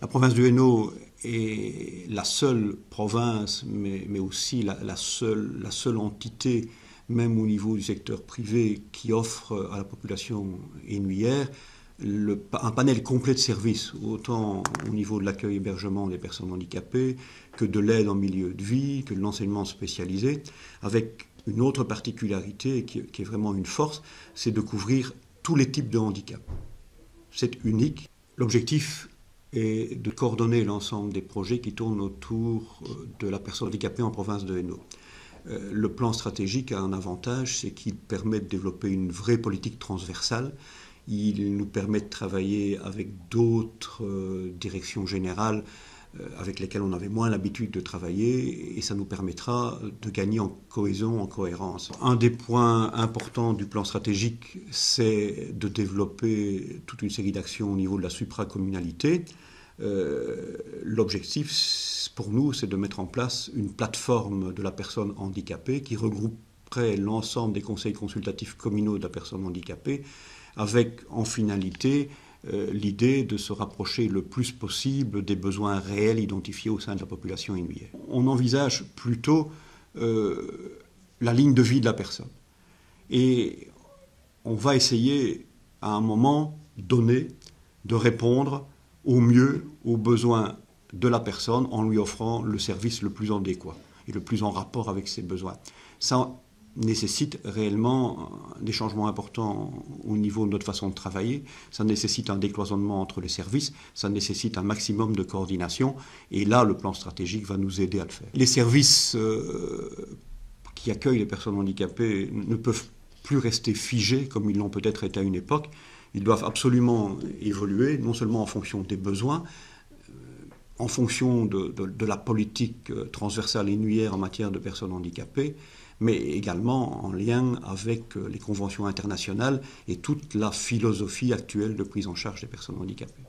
La province du Hainaut est la seule province, mais aussi la seule entité, même au niveau du secteur privé, qui offre à la population hainouillère un panel complet de services, autant au niveau de l'accueil-hébergement des personnes handicapées, que de l'aide en milieu de vie, que de l'enseignement spécialisé, avec une autre particularité qui est vraiment une force, c'est de couvrir tous les types de handicap. C'est unique. L'objectif est de coordonner l'ensemble des projets qui tournent autour de la personne handicapée en province de Hainaut. Le plan stratégique a un avantage, c'est qu'il permet de développer une vraie politique transversale. Il nous permet de travailler avec d'autres directions générales avec lesquelles on avait moins l'habitude de travailler, et ça nous permettra de gagner en cohésion, en cohérence. Un des points importants du plan stratégique, c'est de développer toute une série d'actions au niveau de la supracommunalité. L'objectif pour nous, c'est de mettre en place une plateforme de la personne handicapée qui regrouperait l'ensemble des conseils consultatifs communaux de la personne handicapée, avec en finalité l'idée de se rapprocher le plus possible des besoins réels identifiés au sein de la population hainouillère. On envisage plutôt la ligne de vie de la personne. Et on va essayer, à un moment donné, de répondre au mieux aux besoins de la personne en lui offrant le service le plus adéquat et le plus en rapport avec ses besoins. Ça nécessite réellement des changements importants au niveau de notre façon de travailler. Ça nécessite un décloisonnement entre les services, ça nécessite un maximum de coordination, et là, le plan stratégique va nous aider à le faire. Les services qui accueillent les personnes handicapées ne peuvent plus rester figés comme ils l'ont peut-être été à une époque. Ils doivent absolument évoluer, non seulement en fonction des besoins, en fonction de la politique transversale hainouillère en matière de personnes handicapées, mais également en lien avec les conventions internationales et toute la philosophie actuelle de prise en charge des personnes handicapées.